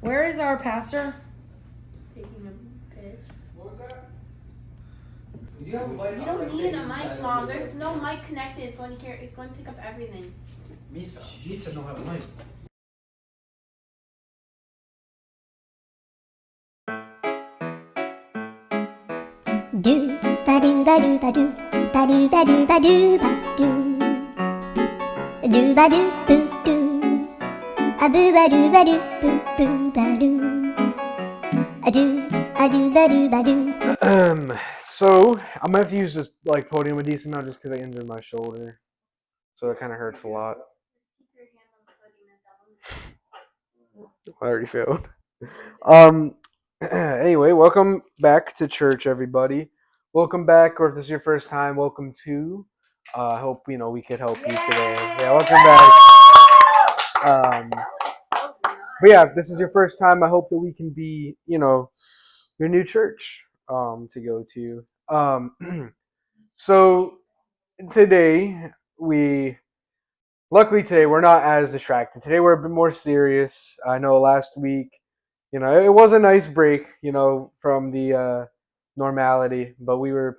Where is our pastor? Taking a piss. What was that? You don't need a mic, Mom. There's no mic connected. It's going to pick up everything. Misa don't have a mic. Do ba do ba do ba do ba do ba do ba do ba do ba do boo do a boo ba do boo ba do a do ba do. So I'm gonna have to use this like podium a decent amount just because I injured my shoulder, so it kind of hurts a lot. I already failed. Anyway, welcome back to church, everybody. Welcome back, or if this is your first time, welcome to. I hope we could help you today. Yeah, welcome back. But yeah, if this is your first time, I hope that we can be, your new church to go to. So today luckily today we're not as distracted. Today we're a bit more serious. I know last week, it was a nice break, from the normality, but we were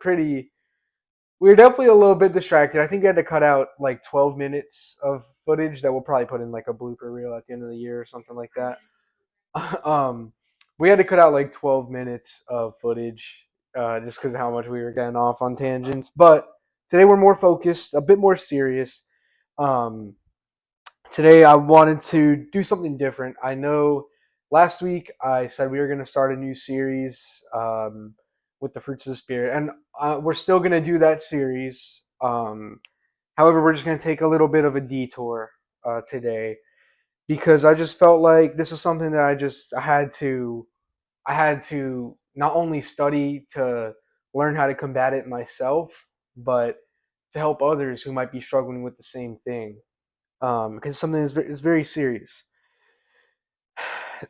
definitely a little bit distracted. I think we had to cut out like 12 minutes of footage that we'll probably put in like a blooper reel at the end of the year or something like that. um, we had to cut out like 12 minutes of footage just because of how much we were getting off on tangents. But today we're more focused, a bit more serious. Um, Today I wanted to do something different. I know last week I said we were going to start a new series with the fruits of the spirit, and we're still going to do that series. However, we're just going to take a little bit of a detour today because I just felt like this is something that I had to not only study to learn how to combat it myself, but to help others who might be struggling with the same thing. Because something is very serious.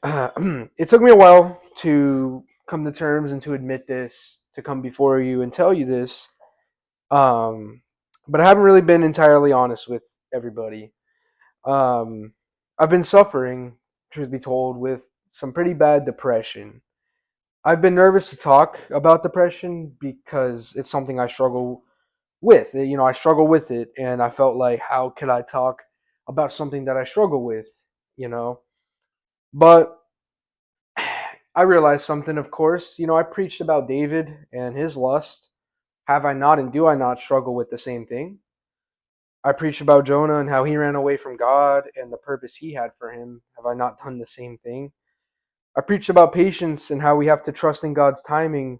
It took me a while to come to terms and to admit this, to come before you and tell you this. But I haven't really been entirely honest with everybody. Um, I've been suffering, truth be told, with some pretty bad depression. I've been nervous to talk about depression because it's something I struggle with. I struggle with it, and I felt like, how could I talk about something that I struggle with? You know, but I realized something. Of course, I preached about David and his lust. Have I not, and do I not struggle with the same thing? I preached about Jonah and how he ran away from God and the purpose he had for him. Have I not done the same thing? I preached about patience and how we have to trust in God's timing,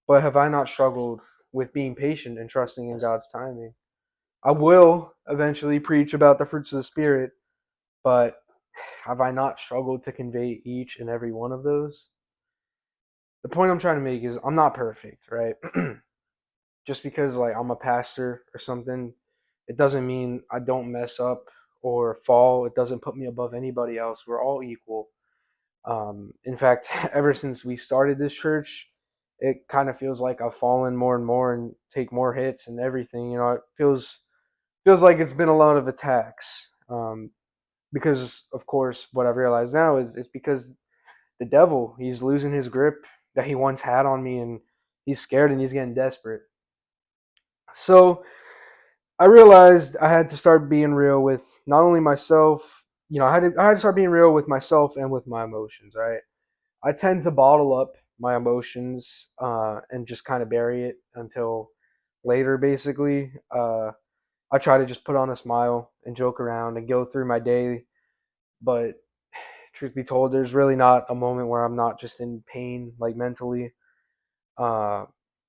but have I not struggled with being patient and trusting in God's timing? I will eventually preach about the fruits of the Spirit, but have I not struggled to convey each and every one of those? The point I'm trying to make is I'm not perfect, right? Just because like I'm a pastor or something, it doesn't mean I don't mess up or fall. It doesn't put me above anybody else. We're all equal. In fact, ever since we started this church, it kind of feels like I've fallen more and more and take more hits and everything. It feels like it's been a lot of attacks. Because of course, what I've realized now is it's because the devil, he's losing his grip that he once had on me, and he's scared and he's getting desperate. So I realized I had to start being real with not only myself. I had to start being real with myself and with my emotions. Right, I tend to bottle up my emotions and just kind of bury it until later. Basically, I try to just put on a smile and joke around and go through my day. But truth be told, there's really not a moment where I'm not just in pain, like mentally. Uh,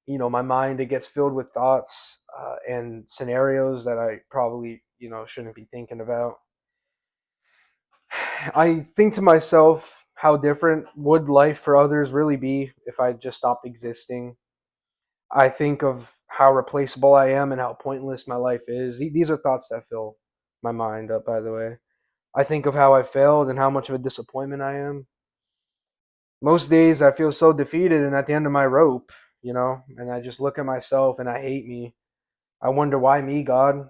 my mind, it gets filled with thoughts and scenarios that I probably shouldn't be thinking about. I think to myself, how different would life for others really be if I just stopped existing? I think of how replaceable I am and how pointless my life is. These are thoughts that fill my mind up, by the way. I think of how I failed and how much of a disappointment I am. Most days I feel so defeated and at the end of my rope, and I just look at myself and I hate me. I wonder, why me, God?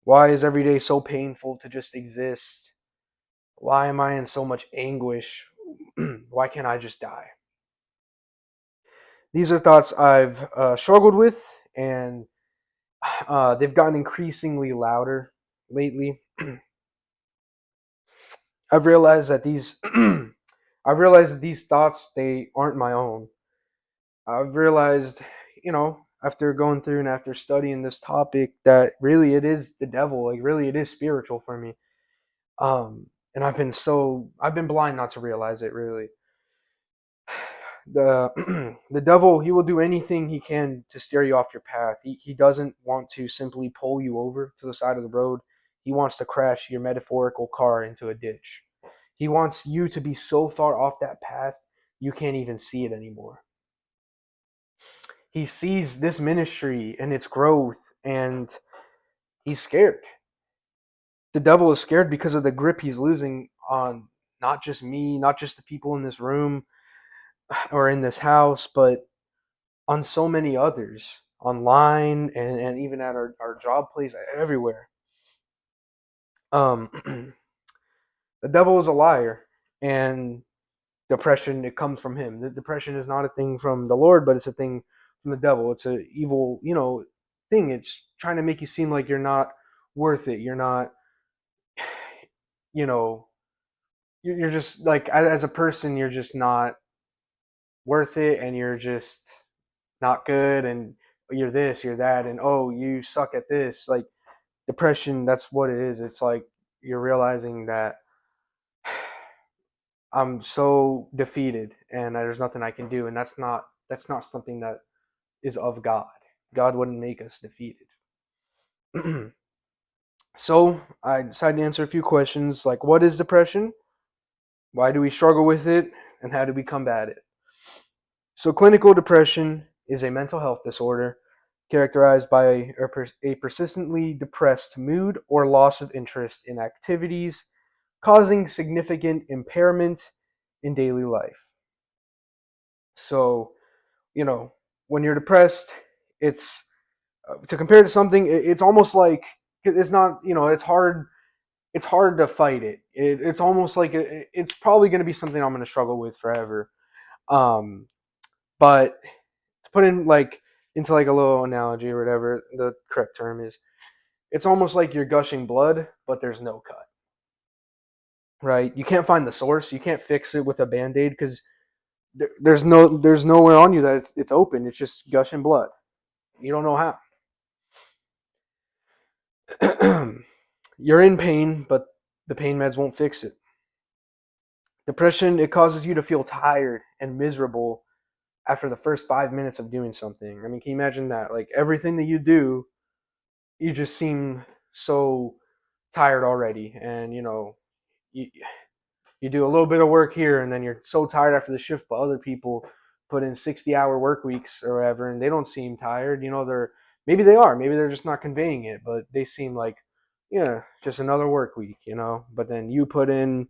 Why is every day so painful to just exist? Why am I in so much anguish? Why can't I just die? These are thoughts I've struggled with, and they've gotten increasingly louder lately. I've realized that these I've realized that these thoughts, they aren't my own. I've realized, after going through and after studying this topic, that really it is the devil. Like, really it is spiritual for me. And I've been blind not to realize it, really. The devil, he will do anything he can to steer you off your path. He doesn't want to simply pull you over to the side of the road. He wants to crash your metaphorical car into a ditch. He wants you to be so far off that path you can't even see it anymore. He sees this ministry and its growth, and he's scared. The devil is scared because of the grip he's losing on not just me, not just the people in this room or in this house, but on so many others online, and even at our job place, everywhere. Um, the devil is a liar, and depression, it comes from him. The depression is not a thing from the Lord, but it's a thing from the devil. It's a evil, thing. It's trying to make you seem like you're not worth it. You're not, you know, you're just like, as a person, you're just not worth it, and you're just not good, and you're this, you're that, and oh, you suck at this. Like, depression, that's what it is. It's like you're realizing that I'm so defeated and there's nothing I can do, and that's not something that is of God. God wouldn't make us defeated. So I decided to answer a few questions like, what is depression? Why do we struggle with it? And how do we combat it? So clinical depression is a mental health disorder characterized by a persistently depressed mood or loss of interest in activities, causing significant impairment in daily life. So, when you're depressed, it's to compare to something, it's almost like it's not, it's hard to fight it. It's almost like it's probably going to be something I'm going to struggle with forever. Um, but to put in like into like a little analogy or whatever the correct term is, it's almost like you're gushing blood, but there's no cut. Right? You can't find the source. You can't fix it with a band-aid because there's nowhere on you that it's open. It's just gushing blood. You don't know how. You're in pain, but the pain meds won't fix it. Depression, it causes you to feel tired and miserable after the first 5 minutes of doing something. I mean, can you imagine that? Like, everything that you do, you just seem so tired already, and you do a little bit of work here, and then you're so tired after the shift, but other people put in 60-hour work weeks or whatever, and they don't seem tired. Maybe they are, maybe they're just not conveying it, but they seem like, yeah, just another work week. But then you put in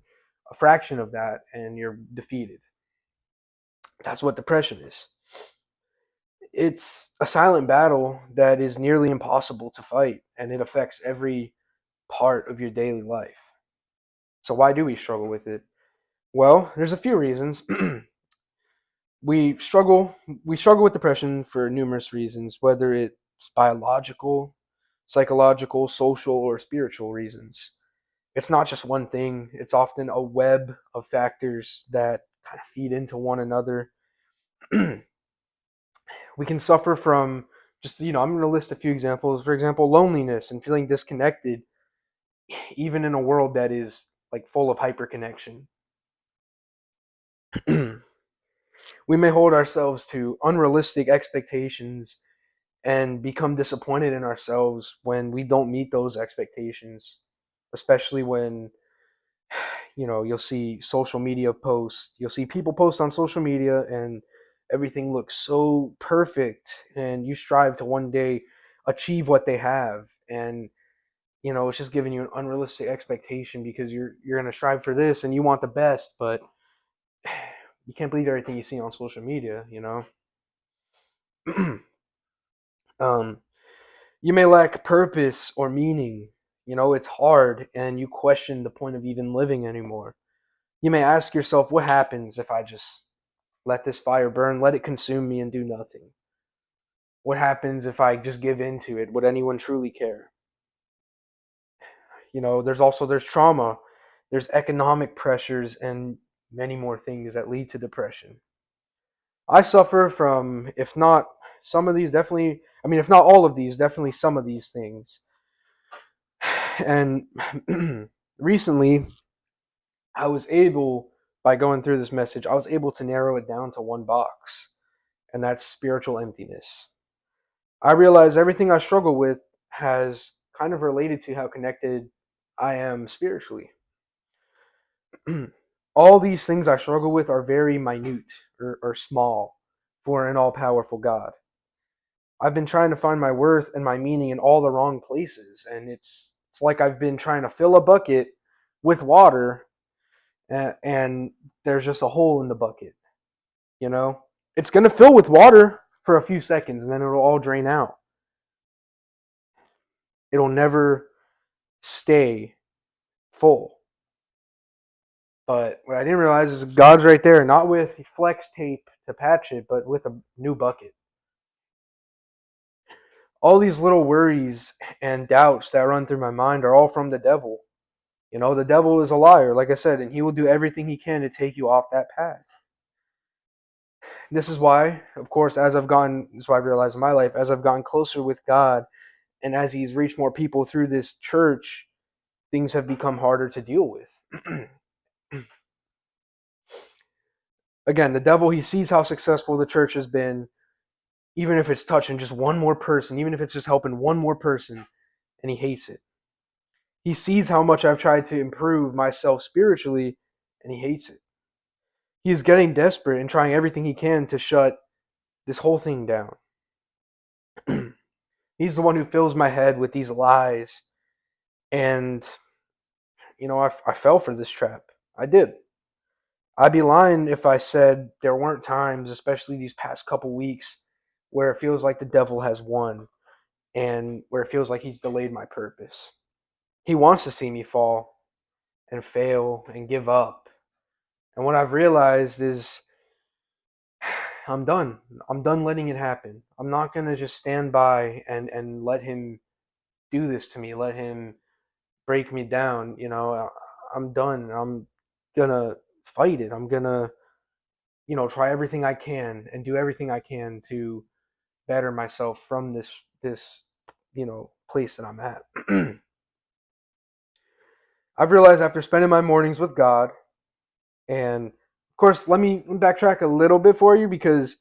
a fraction of that and you're defeated. That's what depression is. It's a silent battle that is nearly impossible to fight, and it affects every part of your daily life. So why do we struggle with it? Well, there's a few reasons. we struggle we struggle with depression for numerous reasons, whether it's biological, psychological, social, or spiritual reasons. It's not just one thing. It's often a web of factors that kind of feed into one another. We can suffer from just, I'm going to list a few examples. For example, loneliness and feeling disconnected, even in a world that is like full of hyperconnection. We may hold ourselves to unrealistic expectations and become disappointed in ourselves when we don't meet those expectations, especially when, you'll see social media posts, you'll see people post on social media, and everything looks so perfect, and you strive to one day achieve what they have, and it's just giving you an unrealistic expectation because you're going to strive for this and you want the best, but you can't believe everything you see on social media. um, you may lack purpose or meaning. It's hard, and you question the point of even living anymore. You may ask yourself, what happens if I just let this fire burn, let it consume me and do nothing? What happens if I just give in to it? Would anyone truly care? There's trauma, there's economic pressures, and many more things that lead to depression. I suffer from, if not some of these, definitely, if not all of these, definitely some of these things. And recently, by going through this message, I was able to narrow it down to one box, and that's spiritual emptiness. I realize everything I struggle with has kind of related to how connected I am spiritually. All these things I struggle with are very minute or small for an all powerful God. I've been trying to find my worth and my meaning in all the wrong places, and it's like I've been trying to fill a bucket with water, and there's just a hole in the bucket. It's gonna fill with water for a few seconds, and then it'll all drain out. It'll never stay full. But what I didn't realize is God's right there, not with flex tape to patch it, but with a new bucket. All these little worries and doubts that run through my mind are all from the devil. The devil is a liar, like I said, and he will do everything he can to take you off that path. This is why, of course, this is why I realized in my life, as I've gotten closer with God and as he's reached more people through this church, things have become harder to deal with. Again, the devil, he sees how successful the church has been, even if it's touching just one more person, even if it's just helping one more person, and he hates it. He sees how much I've tried to improve myself spiritually, and he hates it. He is getting desperate and trying everything he can to shut this whole thing down. He's the one who fills my head with these lies, and I fell for this trap. I did. I'd be lying if I said there weren't times, especially these past couple weeks, where it feels like the devil has won and where it feels like he's delayed my purpose. He wants to see me fall and fail and give up. And what I've realized is I'm done. I'm done letting it happen. I'm not going to just stand by and let him do this to me, let him break me down. I'm done. I'm going to fight it. I'm going to try everything I can and do everything I can to better myself from this place that I'm at. I've realized after spending my mornings with God, and of course, let me backtrack a little bit for you because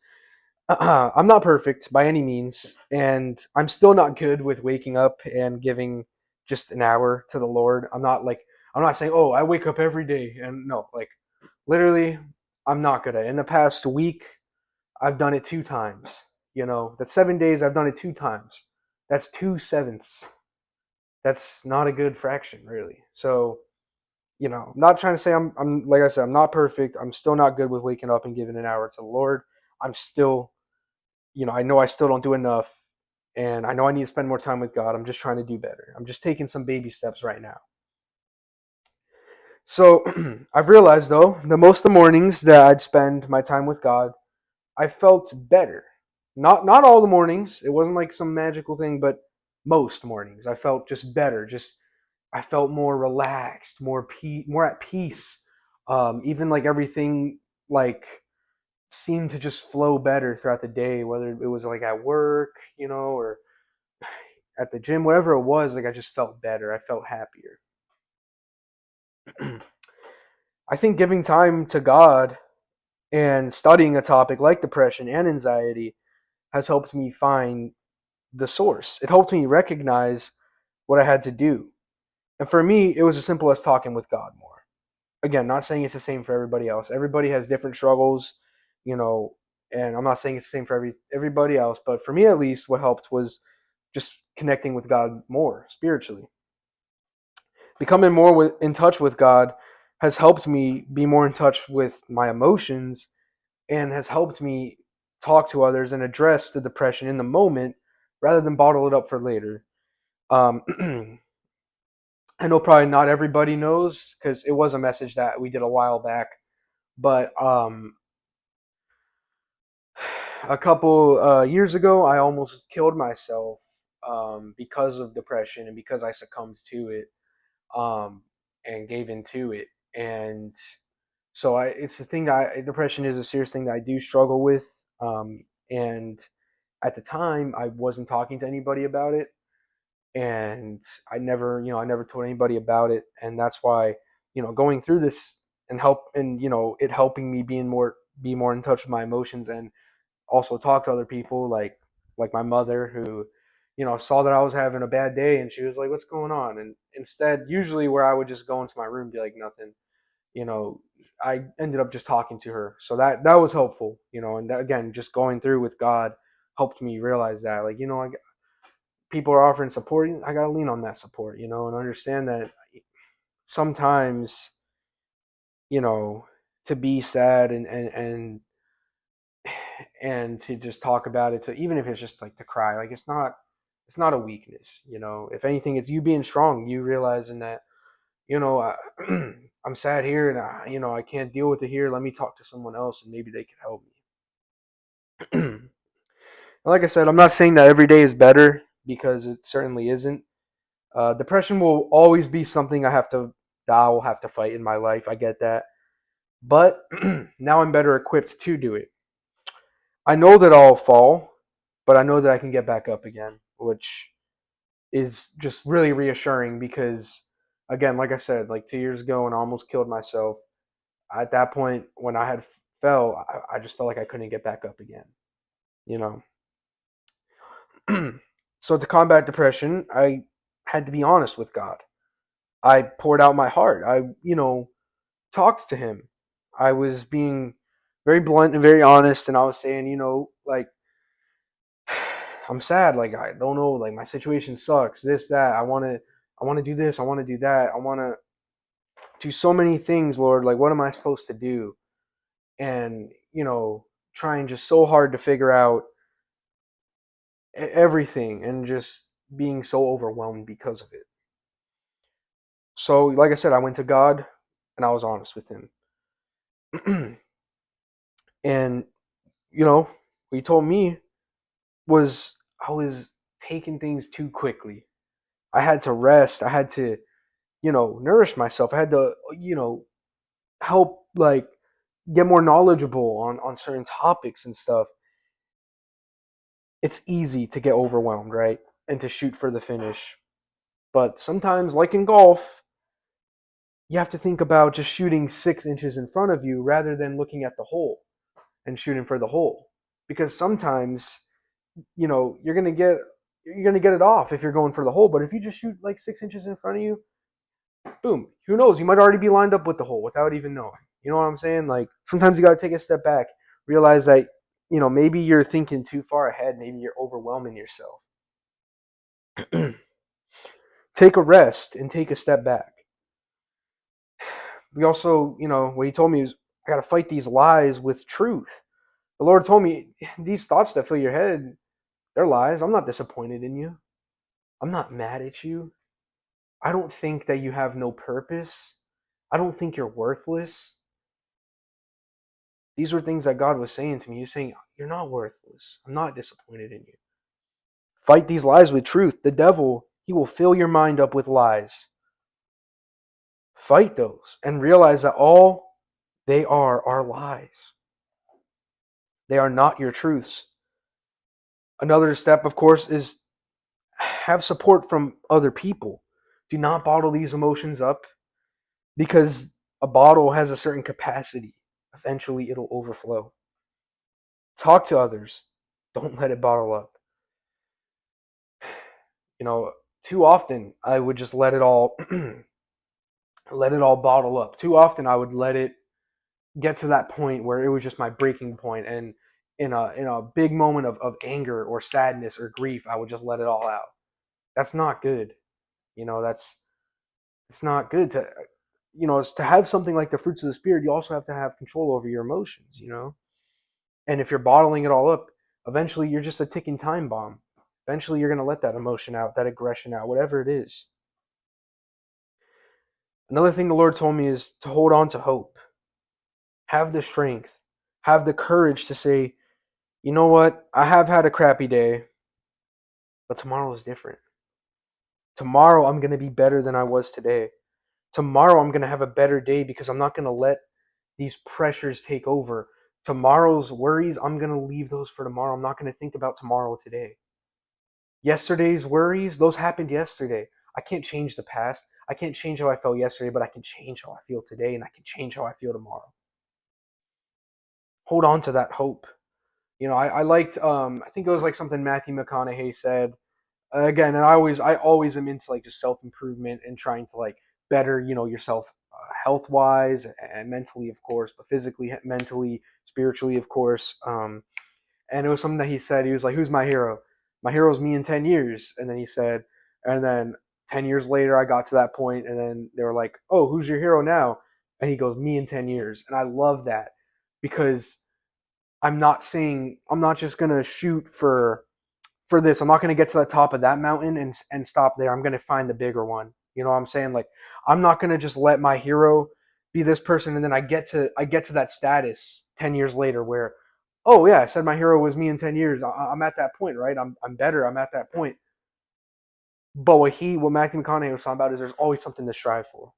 I'm not perfect by any means, and I'm still not good with waking up and giving just an hour to the Lord. I'm not saying, oh, I wake up every day, and no, like literally, I'm not good at it. In the past week, I've done it 2 times. That's 7 days. I've done it 2 times. That's 2/7. That's not a good fraction, really. So, I'm not trying to say I'm like I said, I'm not perfect. I'm still not good with waking up and giving an hour to the Lord. I'm still, I know I still don't do enough, and I know I need to spend more time with God. I'm just trying to do better. I'm just taking some baby steps right now. So, I've realized though, most of the mornings that I'd spend my time with God, I felt better. Not all the mornings. It wasn't like some magical thing, but most mornings I felt just better. I felt more relaxed, more at peace. Even like everything like seemed to just flow better throughout the day, whether it was like at work, or at the gym, whatever it was. Like I just felt better. I felt happier. I think giving time to God and studying a topic like depression and anxiety has helped me find the source. It helped me recognize what I had to do. And for me, it was as simple as talking with God more. Again, not saying it's the same for everybody else. Everybody has different struggles, and I'm not saying it's the same for everybody else, but for me at least, what helped was just connecting with God more spiritually. Becoming more in touch with God has helped me be more in touch with my emotions and has helped me talk to others and address the depression in the moment rather than bottle it up for later. I know probably not everybody knows because it was a message that we did a while back, but a couple years ago, I almost killed myself because of depression and because I succumbed to it and gave into it. And so it's a thing that depression is a serious thing that I do struggle with. And at the time, I wasn't talking to anybody about it, and I never told anybody about it, and that's why, going through this and it helping me be more in touch with my emotions and also talk to other people like my mother who saw that I was having a bad day and she was like, what's going on? And instead, usually where I would just go into my room and be like, nothing, you know I ended up just talking to her, so that was helpful, and that, again, just going through with God helped me realize that, like, people are offering support, I gotta lean on that support, and understand that sometimes, you know to be sad and to just talk about it, to even if it's just like to cry, like, it's not a weakness, if anything, it's you being strong, you realizing that, I, I'm sad here, and I can't deal with it here, let me talk to someone else and maybe they can help me. Like I said, I'm not saying that every day is better, because it certainly isn't. Depression will always be something that I will have to fight in my life, I get that, but now I'm better equipped to do it. I know that I'll fall, but I know that I can get back up again, which is just really reassuring because, again, like I said, like 2 years ago when I almost killed myself, at that point when I had fell, I just felt like I couldn't get back up again, you know. So to combat depression, I had to be honest with God. I poured out my heart. I, talked to him. I was being very blunt and very honest, and I was saying, like, I'm sad, like, I don't know, like, my situation sucks, this, that, I want to do this, I want to do that, I want to do so many things, Lord, like, what am I supposed to do? And, trying just so hard to figure out everything and just being so overwhelmed because of it. So, like I said, I went to God and I was honest with him. And, what he told me was I was taking things too quickly. I had to rest. I had to, nourish myself. I had to, help, like, get more knowledgeable on certain topics and stuff. It's easy to get overwhelmed, right? And to shoot for the finish. But sometimes, like in golf, you have to think about just shooting 6 inches in front of you rather than looking at the hole and shooting for the hole. Because sometimes, you're gonna get it off if you're going for the hole. But if you just shoot like 6 inches in front of you, boom, who knows? You might already be lined up with the hole without even knowing. You know what I'm saying? Like, sometimes you got to take a step back, realize that, maybe you're thinking too far ahead. Maybe you're overwhelming yourself. Take a rest and take a step back. We also, what he told me is, I got to fight these lies with truth. The Lord told me, these thoughts that fill your head, they're lies. I'm not disappointed in you. I'm not mad at you. I don't think that you have no purpose. I don't think you're worthless. These were things that God was saying to me. He's saying, you're not worthless. I'm not disappointed in you. Fight these lies with truth. The devil, he will fill your mind up with lies. Fight those and realize that all they are lies. They are not your truths. Another step, of course, is have support from other people. Do not bottle these emotions up, because a bottle has a certain capacity. Eventually, it'll overflow. Talk to others. Don't let it bottle up. Too often I would just let it all bottle up. Too often I would let it get to that point where it was just my breaking point, and in a big moment of anger or sadness or grief, I would just let it all out. That's not good. That's it's not good to have something like the fruits of the spirit. You also have to have control over your emotions. And if you're bottling it all up, eventually you're just a ticking time bomb. Eventually you're going to let that emotion out, that aggression out, whatever it is. Another thing the Lord told me is to hold on to hope. Have the strength, have the courage to say, you know what, I have had a crappy day, but tomorrow is different. Tomorrow I'm going to be better than I was today. Tomorrow I'm going to have a better day because I'm not going to let these pressures take over. Tomorrow's worries, I'm going to leave those for tomorrow. I'm not going to think about tomorrow today. Yesterday's worries, those happened yesterday. I can't change the past. I can't change how I felt yesterday, but I can change how I feel today, and I can change how I feel tomorrow. Hold on to that hope. I liked I think it was like something Matthew McConaughey said. Again, and I always am into like just self-improvement and trying to like better, yourself health wise and mentally, of course, but physically, mentally, spiritually, of course. And it was something that he said. He was like, "Who's my hero? My hero is me in 10 years." And then he said, and then 10 years later, I got to that point, and then they were like, "Oh, who's your hero now?" And he goes, "Me in 10 years." And I love that because I'm not just gonna shoot for this. I'm not gonna get to the top of that mountain and stop there. I'm gonna find the bigger one. You know what I'm saying? Like I'm not gonna just let my hero be this person, and then I get to that status 10 years later where, oh yeah, I said my hero was me in 10 years. I'm at that point, right? I'm better. I'm at that point. But what Matthew McConaughey was talking about is there's always something to strive for,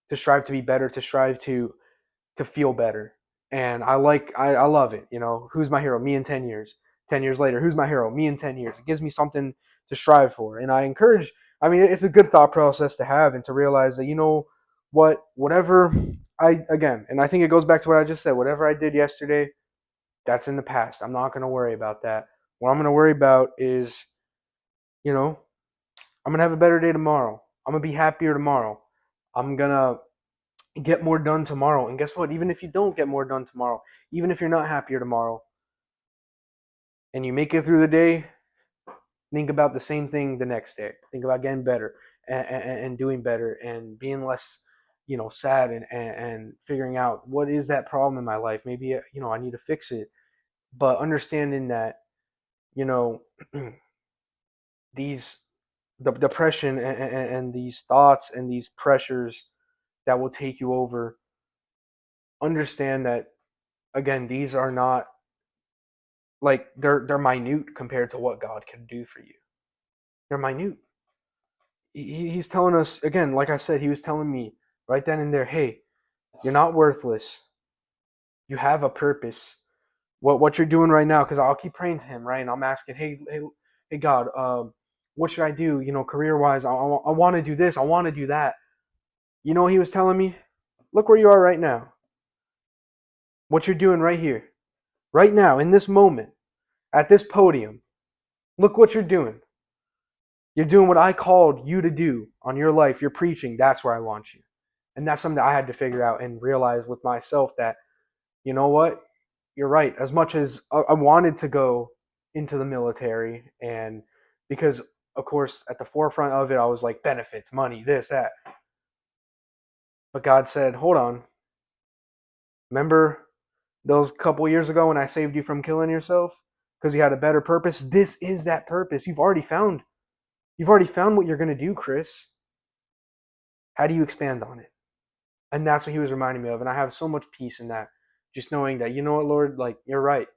to strive to be better, to strive to feel better. And I love it. Who's my hero? Me in 10 years. 10 years later, who's my hero? Me in 10 years. It gives me something to strive for, and I encourage. I mean, it's a good thought process to have and to realize that whatever I again, and I think it goes back to what I just said. Whatever I did yesterday, that's in the past. I'm not going to worry about that. What I'm going to worry about is, I'm going to have a better day tomorrow. I'm going to be happier tomorrow. I'm going to get more done tomorrow. And guess what? Even if you don't get more done tomorrow, even if you're not happier tomorrow, and you make it through the day, think about the same thing the next day. Think about getting better and doing better and being less, sad and figuring out what is that problem in my life. Maybe, I need to fix it. But understanding that, you know, these the depression and these thoughts and these pressures that will take you over, understand that again, these are not like they're minute compared to what God can do for you. They're minute. He's telling us again, like I said, he was telling me right then and there, hey, you're not worthless. You have a purpose. What you're doing right now, because I'll keep praying to him, right? And I'm asking, hey God, what should I do? Career wise, I want to do this, I want to do that. You know what he was telling me? Look where you are right now. What you're doing right here, right now, in this moment, at this podium. Look what you're doing. You're doing what I called you to do on your life. You're preaching. That's where I want you. And that's something that I had to figure out and realize with myself that, you know what? You're right. As much as I wanted to go into the military, and because, of course, at the forefront of it, I was like, benefits, money, this, that. But God said, hold on. Remember those couple years ago when I saved you from killing yourself because you had a better purpose? This is that purpose. You've already found what you're going to do, Chris. How do you expand on it? And that's what he was reminding me of. And I have so much peace in that. Just knowing that, you know what, Lord, like, you're right.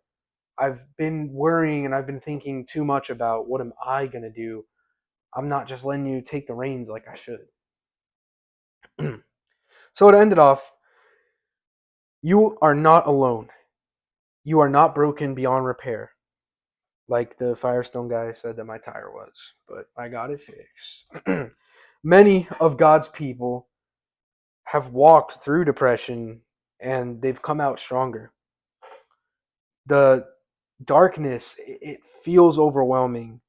I've been worrying and I've been thinking too much about what am I going to do. I'm not just letting you take the reins like I should. So to end it off, you are not alone. You are not broken beyond repair. Like the Firestone guy said that my tire was, but I got it fixed. Many of God's people have walked through depression and they've come out stronger. The darkness, it feels overwhelming,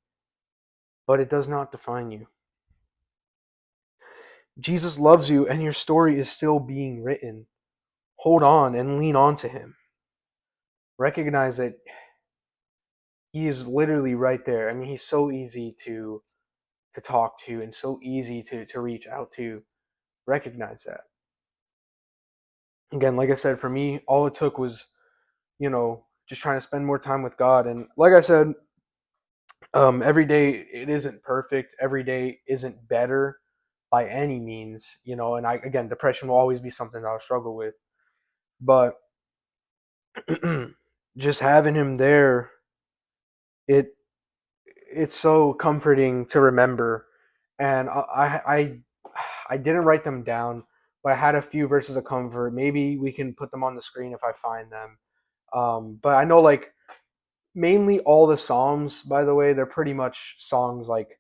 but it does not define you. Jesus loves you and your story is still being written. Hold on and lean on to him. Recognize that he is literally right there. I mean, he's so easy to talk to and so easy to reach out to. Recognize that. Again, like I said, for me, all it took was, just trying to spend more time with God. And like I said, every day it isn't perfect. Every day isn't better. by any means, and again, depression will always be something that I'll struggle with, but just having him there, it it's so comforting to remember. And I didn't write them down, but I had a few verses of comfort. Maybe we can put them on the screen if I find them. But I know, like, mainly all the Psalms, by the way, they're pretty much songs like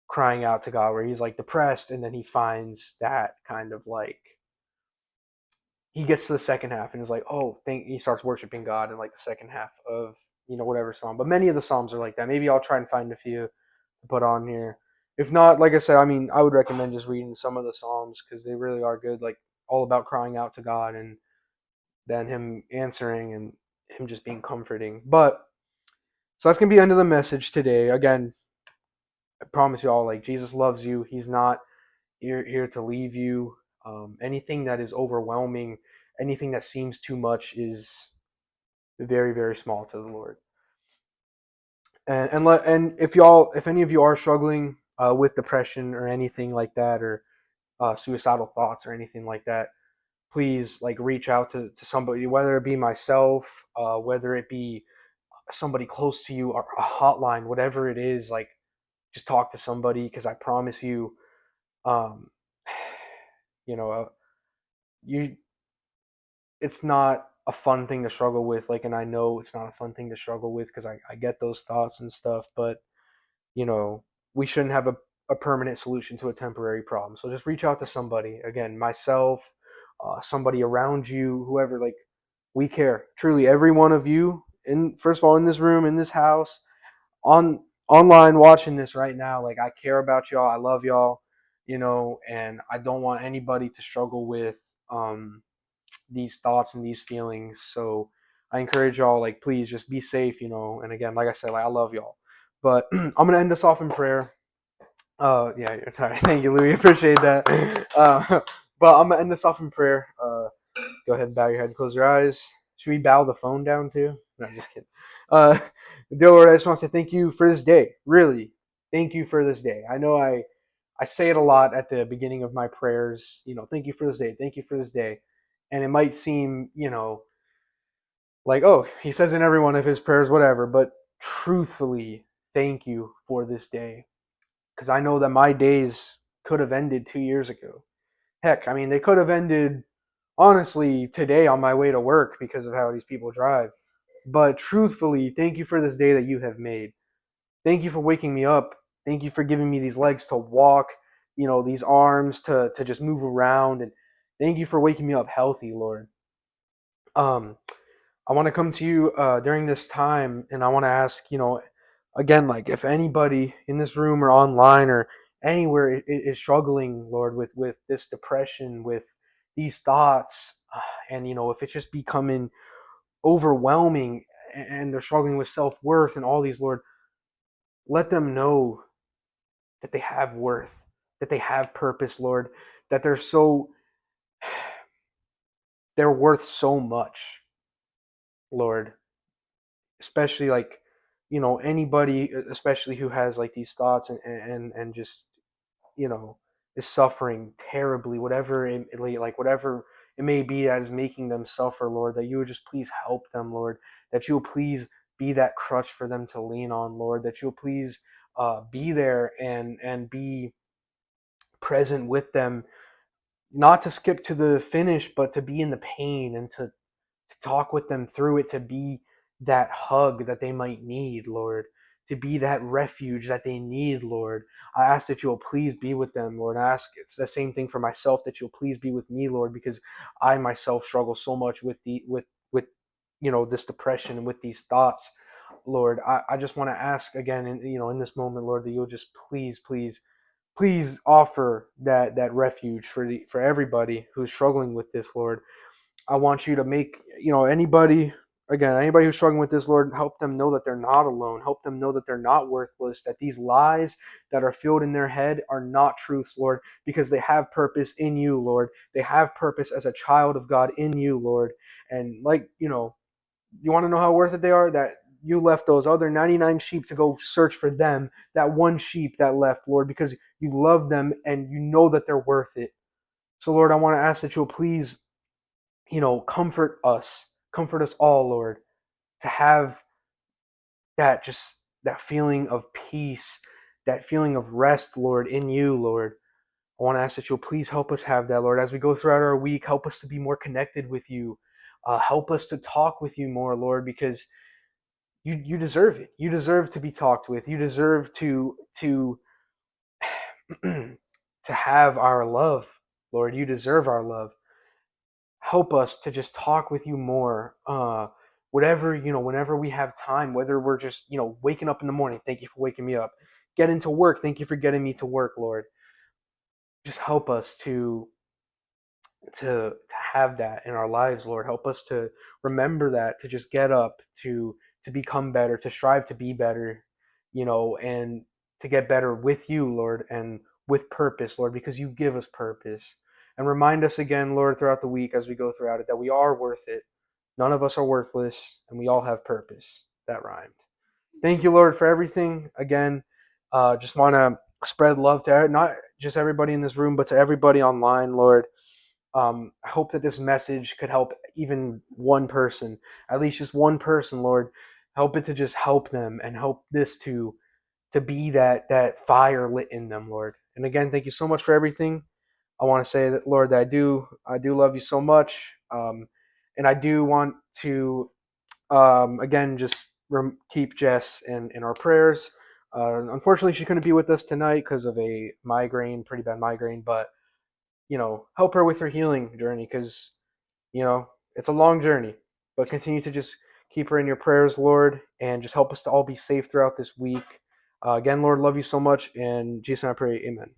crying out to God, where he's like depressed, and then he finds that kind of like he gets to the second half and is like, oh, he starts worshiping God in like the second half of whatever song. But many of the Psalms are like that. Maybe I'll try and find a few to put on here. If not, like I said, I mean, I would recommend just reading some of the Psalms because they really are good. Like all about crying out to God and then him answering and him just being comforting. But so that's gonna be the end of the message today. Again, I promise you all, like, Jesus loves you. He's not here to leave you. Anything that is overwhelming, anything that seems too much is very, very small to the Lord. And if any of you are struggling with depression or anything like that, or suicidal thoughts or anything like that, please, like, reach out to somebody, whether it be myself, whether it be somebody close to you, or a hotline, whatever it is. Like, just talk to somebody, because I promise you, um, you know, you it's not a fun thing to struggle with. Like, and I know it's not a fun thing to struggle with because I get those thoughts and stuff, but we shouldn't have a permanent solution to a temporary problem. So just reach out to somebody. Again, myself, somebody around you, whoever. Like, we care. Truly, every one of you, first of all, in this room, in this house, online watching this right now, like, I care about y'all. I love y'all, and I don't want anybody to struggle with these thoughts and these feelings. So I encourage y'all, like, please just be safe, and again, like I said, like, I love y'all. But I'm gonna end us off in prayer. Yeah, sorry. Thank you, Louis. Appreciate that. But I'm gonna end this off in prayer. Go ahead and bow your head and close your eyes. Should we bow the phone down too? No, I'm just kidding. Dear Lord, I just want to say thank you for this day. Really, thank you for this day. I know I say it a lot at the beginning of my prayers. Thank you for this day. Thank you for this day. And it might seem, like, oh, he says in every one of his prayers, whatever. But truthfully, thank you for this day, because I know that my days could have ended 2 years ago. Heck, I mean, they could have ended, honestly, today on my way to work because of how these people drive. But truthfully, thank you for this day that you have made. Thank you for waking me up. Thank you for giving me these legs to walk, these arms to just move around. And thank you for waking me up healthy, Lord. I want to come to you during this time, and I want to ask, again, like, if anybody in this room or online or anywhere is struggling, Lord, with this depression, with these thoughts, and if it's just becoming overwhelming, and they're struggling with self-worth and all these, Lord, let them know that they have worth, that they have purpose, Lord, that they're worth so much, Lord. Especially, like, anybody, especially who has like these thoughts and just you know is suffering terribly, whatever whatever it may be that is making them suffer, Lord, that you would just please help them, Lord, that you will please be that crutch for them to lean on, Lord, that you'll please be there and be present with them, not to skip to the finish, but to be in the pain and to talk with them through it, to be that hug that they might need, Lord, to be that refuge that they need, Lord. I ask that you'll please be with them, Lord. I ask, it's the same thing for myself, that you'll please be with me, Lord, because I myself struggle so much with this depression and with these thoughts, Lord. I just want to ask again, in this moment, Lord, that you'll just please offer that refuge for everybody who's struggling with this, Lord. I want you to make, anybody who's struggling with this, Lord, help them know that they're not alone. Help them know that they're not worthless, that these lies that are filled in their head are not truths, Lord, because they have purpose in you, Lord. They have purpose as a child of God in you, Lord. And, like, you want to know how worth it they are? That you left those other 99 sheep to go search for them, that one sheep that left, Lord, because you love them, and you know that they're worth it. So, Lord, I want to ask that you'll please, comfort us all, Lord, to have that feeling of peace, that feeling of rest, Lord, in you, Lord. I want to ask that you'll please help us have that, Lord, as we go throughout our week. Help us to be more connected with you. Help us to talk with you more, Lord, because you deserve it. You deserve to be talked with. You deserve to to have our love, Lord. You deserve our love. Help us to just talk with you more. Whatever, whenever we have time, whether we're just, waking up in the morning, thank you for waking me up. Getting to work, thank you for getting me to work, Lord. Just help us to have that in our lives, Lord. Help us to remember that, to just get up, to become better, to strive to be better, and to get better with you, Lord, and with purpose, Lord, because you give us purpose. And remind us again, Lord, throughout the week as we go throughout it, that we are worth it. None of us are worthless, and we all have purpose. That rhymed. Thank you, Lord, for everything. Again, just want to spread love to not just everybody in this room, but to everybody online, Lord. I hope that this message could help even one person, at least just one person, Lord. Help it to just help them, and help this to be that fire lit in them, Lord. And again, thank you so much for everything. I want to say that, Lord, that I do love you so much, and I do want to again just keep Jess in our prayers. Unfortunately, she couldn't be with us tonight because of a migraine, pretty bad migraine, but help her with her healing journey, because it's a long journey. But continue to just keep her in your prayers, Lord, and just help us to all be safe throughout this week. Again, Lord, love you so much, and Jesus and I pray, amen.